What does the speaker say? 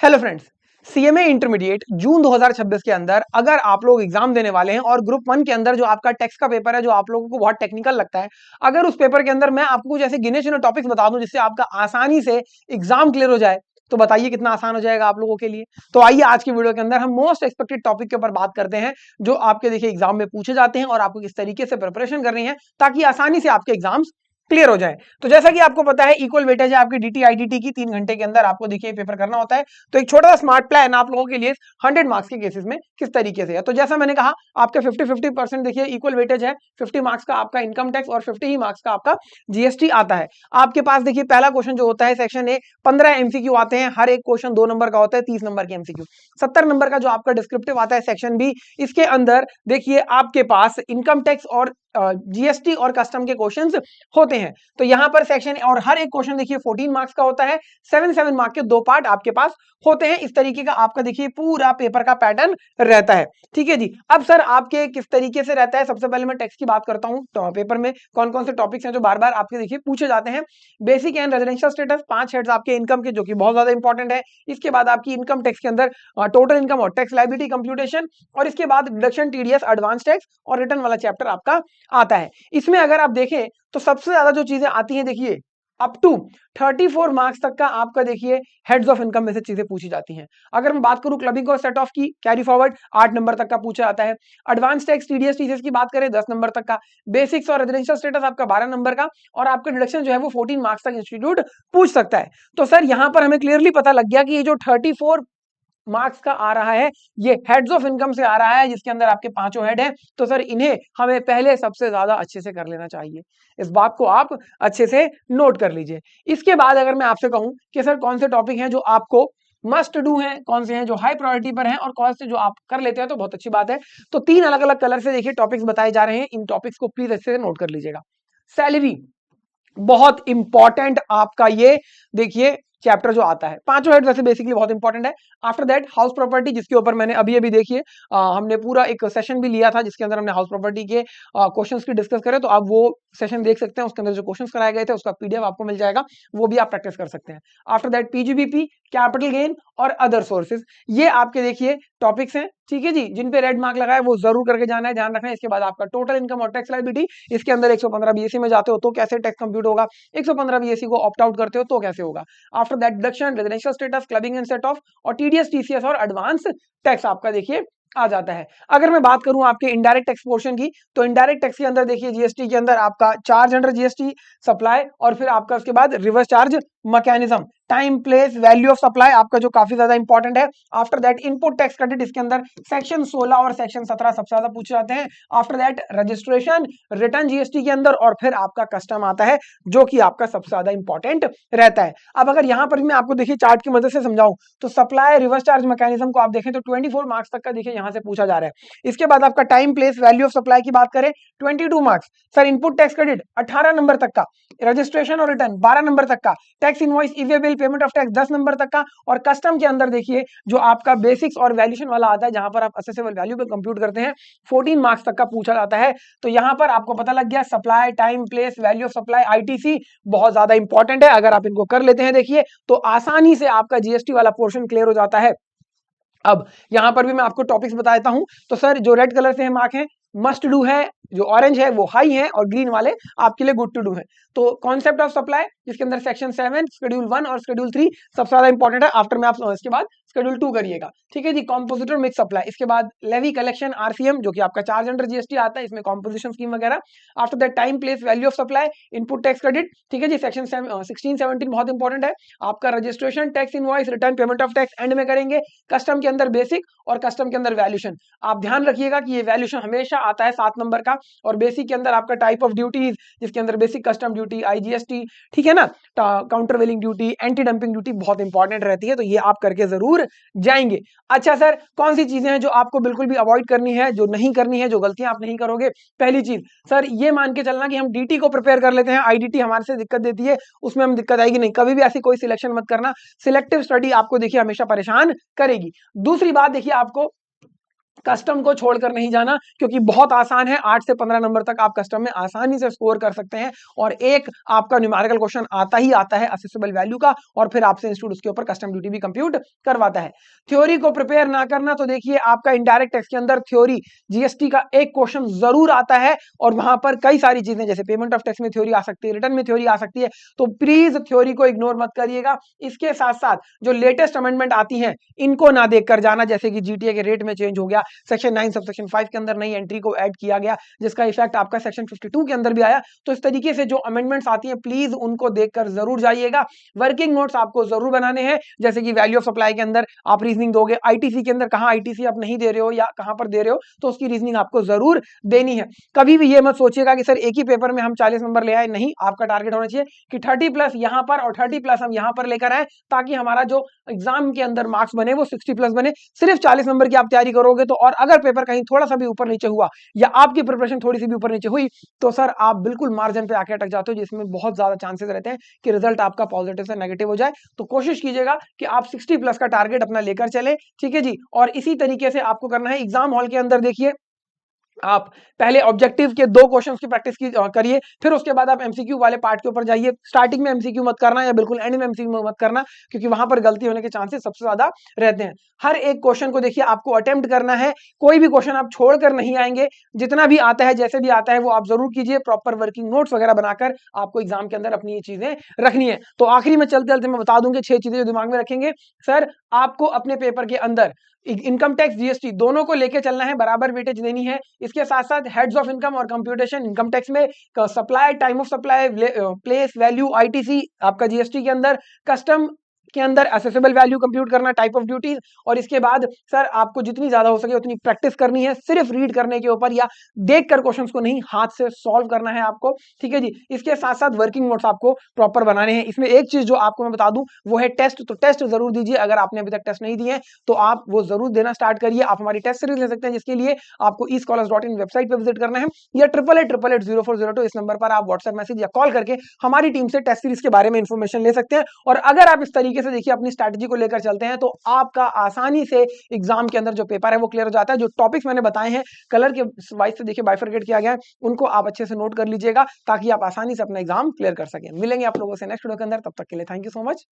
Hello friends, CMA intermediate जून 2026 के अंदर अगर आप लोग एग्जाम देने वाले हैं और ग्रुप 1 के अंदर जो आपका टेक्स्ट का पेपर है जो आप लोगों को बहुत टेक्निकल लगता है, अगर उस पेपर के अंदर मैं आपको कुछ ऐसे गिने चुने टॉपिक्स बता दूं जिससे आपका आसानी से एग्जाम क्लियर हो जाए, तो बताइए कितना आसान हो जाएगा आप लोगों के लिए। तो आइए आज की वीडियो के अंदर हम मोस्ट एक्सपेक्टेड टॉपिक के ऊपर बात करते हैं जो आपके देखिए एग्जाम में पूछे जाते हैं और आपको किस तरीके से प्रिपरेशन करनी है ताकि आसानी से आपके एग्जाम्स क्लियर हो जाए। तो जैसा कि आपको पता है इक्वल वेटेज है आपकी डीटी आईडीटी की, 3 घंटे के अंदर आपको देखिए पेपर करना होता है। तो एक छोटा सा स्मार्ट प्लान आप लोगों के लिए 100 मार्क्स के केसेस में किस तरीके से है। तो जैसा मैंने कहा आपके 50-50% देखिए इक्वल वेटेज है, 50 मार्क्स का आपका इनकम टैक्स और 50 ही मार्क्स का आपका जीएसटी आता है। आपके पास देखिए पहला क्वेश्चन जो होता है सेक्शन ए 15 एमसीक्यू आते हैं, हर एक क्वेश्चन 2 नंबर का होता है, 30 नंबर के एमसीक्यू। 70 नंबर का जो आपका डिस्क्रिप्टिव आता है सेक्शन बी, इसके अंदर देखिए आपके पास इनकम टैक्स और जीएसटी और कस्टम के क्वेश्चंस होते हैं। तो यहां पर सेक्शन और हर एक क्वेश्चन देखिए 14 मार्क्स का होता है, 7 मार्क के 2 पार्ट आपके पास होते हैं। इस तरीके का आपका देखिए पूरा पेपर का पैटर्न रहता है। ठीक है जी। अब सर आपके किस तरीके से रहता है, सबसे पहले मैं टेक्स्ट की बात करता हूं। तो पेपर में कौन कौन से टॉपिक्स हैं जो बार बार आपके देखिए पूछे जाते हैं। Basic and residential status, 5 heads आपके इनकम के जो कि बहुत ज्यादा इंपॉर्टेंट है। इसके बाद आपकी इनकम टैक्स के अंदर टोटल इनकम और टैक्स लायबिलिटी कंप्यूटेशन, और इसके बाद डिडक्शन टीडीएस एडवांस टैक्स और रिटर्न वाला चैप्टर आपका आता है। इसमें अगर आप देखें तो सबसे ज्यादा जो चीजें आती हैं देखिए अप टू 34 मार्क्स तक का आपका देखिए हेड्स ऑफ इनकम में से चीजें पूछी जाती हैं। अगर मैं बात करूं क्लबिंग और सेट ऑफ की कैरी फॉरवर्ड 8 नंबर तक का पूछा जाता है। एडवांस टैक्स टीडीएस टीसीएस की बात करें 10 नंबर तक का। बेसिक्स और रेजिडेंशियल स्टेटस आपका 12 नंबर का, और आपका डिडक्शन जो है वो 14 मार्क्स तक इंस्टीट्यूट पूछ सकता है। तो सर यहां पर हमें क्लियरली पता लग गया कि ये जो 34 मार्क्स का आ रहा है ये हेड्स ऑफ इनकम से आ रहा है, जिसके अंदर आपके पांचों हेड हैं। तो सर इन्हें हमें पहले सबसे ज्यादा अच्छे से कर लेना चाहिए। इस बात को आप अच्छे से नोट कर लीजिए। इसके बाद अगर मैं आपसे कहूं कि सर कौन से टॉपिक हैं जो आपको मस्ट डू हैं, कौन से हैं जो हाई प्रायोरिटी पर हैं, और कौन से जो आप कर लेते हैं, तो बहुत अच्छी बात है। तो 3 अलग अलग कलर से देखिए टॉपिक्स बताए जा रहे हैं। इन टॉपिक्स को प्लीज अच्छे से नोट कर लीजिएगा। सैलरी बहुत इंपॉर्टेंट आपका ये देखिए चैप्टर जो आता है, पांचों हेड वैसे बेसिकली बहुत इंपॉर्टेंट है। आफ्टर दैट हाउस प्रॉपर्टी, जिसके ऊपर मैंने अभी अभी देखिए हमने पूरा एक सेशन भी लिया था जिसके अंदर हमने हाउस प्रॉपर्टी के क्वेश्चंस की डिस्कस करे। तो आप वो सेशन देख सकते हैं, उसके अंदर जो क्वेश्चंस कराए गए थे उसका पीडीएफ आपको मिल जाएगा, वो भी आप प्रैक्टिस कर सकते हैं। After that PGBP, capital gain और अदर सोर्सेज, ये आपके देखिए टॉपिक्स हैं। ठीक है जी, जिन पे रेड मार्क लगा है वो जरूर करके जाना है, ध्यान रखना है। इसके बाद आपका टोटल इनकम और टैक्स लायबिलिटी, इसके अंदर 115 बीएससी में जाते हो तो कैसे टैक्स कंप्यूट होगा, 115 बीएससी को ऑप्ट आउट करते हो तो कैसे होगा। After that deduction, residential status, clubbing and set of, और टीडीएस टीसीएस और एडवांस टैक्स आपका देखिए आ जाता है। अगर मैं बात करूं आपके इनडायरेक्ट टैक्स पोर्शन की, तो इनडायरेक्ट टैक्स के अंदर देखिए जीएसटी के अंदर आपका चार्ज अंडर जीएसटी, सप्लाई, और फिर आपका उसके बाद reverse charge mechanism, time place value of supply आपका जो काफी ज्यादा इंपॉर्टेंट है। After that input tax credit, इसके अंदर सेक्शन 16 और सेक्शन 17 सबसे ज्यादा पूछे जाते हैं। After that registration, return GST के अंदर, और फिर आपका कस्टम आता है जो कि आपका सबसे ज्यादा इंपॉर्टेंट रहता है। अब अगर यहां पर मैं आपको देखिए चार्ट की मदद से समझाऊं तो सप्लाई रिवर्स चार्ज मैकेनिज्म को आप देखें तो 24 मार्क्स तक का देखिए यहां से पूछा जा रहा है। इसके बाद आपका time place value of supply की बात करें 22 marks. Sir input tax credit 18 number तक का, रजिस्ट्रेशन और रिटर्न 12 नंबर तक का, tax invoice E way bill payment of tax 10 number तक का, और कस्टम के अंदर देखिए जो आपका बेसिक्स और वैल्यूएशन वाला आता है जहां पर आप असेसेबल वैल्यू पे कंप्यूट करते हैं, 14 मार्क्स तक का पूछा जाता है। तो यहां पर आपको पता लग गया supply, time place value of supply, ITC बहुत ज्यादा इंपॉर्टेंट है। अगर आप इनको कर लेते हैं देखिए तो आसानी से आपका जीएसटी वाला पोर्शन क्लियर हो जाता है। अब यहां पर भी मैं आपको टॉपिक्स बता देता हूं। तो सर जो रेड कलर से मार्क है मस्ट डू है, जो ऑरेंज है वो हाई है, और ग्रीन वाले आपके लिए गुड टू डू है। तो कॉन्सेप्ट ऑफ सप्लाई, जिसके अंदर सेक्शन 7, शेड्यूल 1 और शेड्यूल 3 सबसे ज्यादा इंपॉर्टेंट है। आफ्टर में आप इसके बाद शेड्यूल 2 करिएगा। ठीक है जी। कॉम्पोजिट और मिक्स सप्लाई, इसके बाद लेवी कलेक्शन आरसीएम जो कि आपका चार्ज अंडर जीएसटी आता है, इसमें कॉम्पोजिशन स्कीम वगैरह। After that time place value of supply, input tax credit. ठीक है जी। सेक्शन 16-17 बहुत इंपॉर्टेंट है। आपका registration, tax invoice, return, payment of tax and में करेंगे। कस्टम के अंदर बेसिक और कस्टम के अंदर वैल्यूएशन। आप ध्यान रखिएगा कि ये वैल्यूएशन हमेशा आता है 7 नंबर का, और बेसिक के अंदर आपका टाइप ऑफ ड्यूटीज, जिसके अंदर बेसिक कस्टम ड्यूटी, आईजीएसटी, ठीक है ना, काउंटर वेलिंग ड्यूटी, एंटी डंपिंग ड्यूटी बहुत इंपॉर्टेंट रहती है। तो ये आप करके जरूर जाएंगे। अच्छा सर कौन सी चीजें हैं जो आपको बिल्कुल भी अवॉइड करनी है, जो नहीं करनी है, जो गलतियां आप नहीं करोगे। पहली चीज सर ये मान के चलना कि हम डीटी को प्रिपेयर कर लेते हैं, आईडीटी हमारे से दिक्कत देती है, उसमें हम दिक्कत आएगी नहीं। कभी भी ऐसी कोई सिलेक्शन मत करना। सिलेक्टिव स्टडी आपको देखिए हमेशा परेशान करेगी। दूसरी बात देखिए आपको कस्टम को छोड़कर नहीं जाना, क्योंकि बहुत आसान है, 8 से 15 नंबर तक आप कस्टम में आसानी से स्कोर कर सकते हैं। और एक आपका न्यूमेरिकल क्वेश्चन आता ही आता है असेसेबल वैल्यू का, और फिर आपसे इंस्टीट्यूट उसके ऊपर कस्टम ड्यूटी भी कंप्यूट करवाता है। थ्योरी को प्रिपेयर ना करना, तो देखिए आपका इनडायरेक्ट टैक्स के अंदर थ्योरी जीएसटी का एक क्वेश्चन जरूर आता है, और वहां पर कई सारी चीजें जैसे पेमेंट ऑफ टैक्स में थ्योरी आ सकती है, रिटर्न में थ्योरी आ सकती है, तो प्लीज थ्योरी को इग्नोर मत करिएगा। इसके साथ साथ जो लेटेस्ट अमेंडमेंट आती है इनको ना देखकर जाना, जैसे कि जीटीए के रेट में चेंज हो गया, सेक्शन 9 सब सेक्शन 5 के अंदर नई एंट्री को ऐड किया गया, जिसका इफेक्ट आपका सेक्शन 52 के अंदर भी आया। तो इस तरीके से जो अमेंडमेंट्स आती हैं प्लीज उनको देखकर जरूर जाइएगा। वर्किंग नोट्स आपको जरूर बनाने हैं, जैसे कि वैल्यू ऑफ सप्लाई के अंदर आप रीजनिंग दोगे, आईटीसी के अंदर कहां आईटीसी आप नहीं दे रहे हो या कहां पर दे रहे हो, तो उसकी रीजनिंग आपको जरूर देनी है। कभी भी ये मत सोचिएगा कि सर एक ही पेपर में हम 40 नंबर ले आए, नहीं, आपका टारगेट होना चाहिए कि 30+ यहां पर और 30+ हम यहां पर लेकर आए, ताकि हमारा जो एग्जाम के अंदर मार्क्स बने वो 60+ बने। सिर्फ 40 नंबर की आप तैयारी करोगे तो, और अगर पेपर कहीं थोड़ा सा भी ऊपर नीचे हुआ या आपकी प्रिपरेशन थोड़ी सी भी ऊपर नीचे हुई, तो सर आप बिल्कुल मार्जिन पे आके अटक जाते हो, जिसमें बहुत ज्यादा चांसेस रहते हैं कि रिजल्ट आपका पॉजिटिव से नेगेटिव हो जाए। तो कोशिश कीजिएगा कि आप 60+ का टारगेट अपना लेकर चले, ठीक है जी। और इसी तरीके से आपको करना है एग्जाम हॉल के अंदर। देखिए आप पहले ऑब्जेक्टिव के 2 क्वेश्चंस की प्रैक्टिस करिए, फिर उसके बाद आप एमसीक्यू वाले पार्ट के ऊपर जाइए। स्टार्टिंग में एमसीक्यू मत करना या बिल्कुल एंड में एमसीक्यू मत करना, क्योंकि वहां पर गलती होने के चांसेस सबसे ज्यादा रहते हैं। हर एक क्वेश्चन को देखिए आपको अटेम्प्ट करना है, कोई भी क्वेश्चन आप छोड़कर नहीं आएंगे। जितना भी आता है जैसे भी आता है वो आप जरूर कीजिए, प्रॉपर वर्किंग नोट्स वगैरह बनाकर आपको एग्जाम के अंदर अपनी ये चीजें रखनी है। तो आखिरी में चलते चलते मैं बता दूंगी 6 चीजें जो दिमाग में रखेंगे। सर आपको अपने पेपर के अंदर इनकम टैक्स जीएसटी दोनों को लेके चलना है, बराबर वेटेज देनी है। इसके साथ साथ हेड्स ऑफ इनकम और कंप्यूटेशन इनकम टैक्स में, supply, time of supply, place value ITC आपका जीएसटी के अंदर, कस्टम के अंदर असेसेबल वैल्यू कंप्यूट करना, टाइप ऑफ ड्यूटीज। और इसके बाद सर आपको जितनी ज्यादा हो सके उतनी प्रैक्टिस करनी है, सिर्फ रीड करने के ऊपर या देखकर क्वेश्चंस को नहीं, हाथ से सॉल्व करना है आपको, ठीक है जी। इसके साथ साथ वर्किंग नोट्स आपको प्रॉपर बनाने हैं। इसमें एक चीज जो आपको मैं बता दूं वो है टेस्ट, तो टेस्ट जरूर दीजिए। अगर आपने अभी तक टेस्ट नहीं दिए तो आप वो जरूर देना स्टार्ट करिए। आप हमारी टेस्ट सीरीज ले सकते हैं, जिसके लिए आपको eScholars.in वेबसाइट पर विजिट करना है, या 88880402 इस नंबर पर आप व्हाट्सएप मैसेज या कॉल करके हमारी टीम से टेस्ट सीरीज के बारे में इंफॉर्मेशन ले सकते हैं। और अगर आप इस तरीके से देखिए अपनी स्ट्रैटेजी को लेकर चलते हैं, तो आपका आसानी से एग्जाम के अंदर जो पेपर है वो क्लियर हो जाता है। जो टॉपिक्स मैंने बताए हैं कलर के वाइज से देखिए बाइफरकेट किया गया है, उनको आप अच्छे से नोट कर लीजिएगा, ताकि आप आसानी से अपना एग्जाम क्लियर कर सकें। मिलेंगे आप लोगों से नेक्स्ट वीडियो के अंदर, तब तक के लिए थैंक यू सो मच।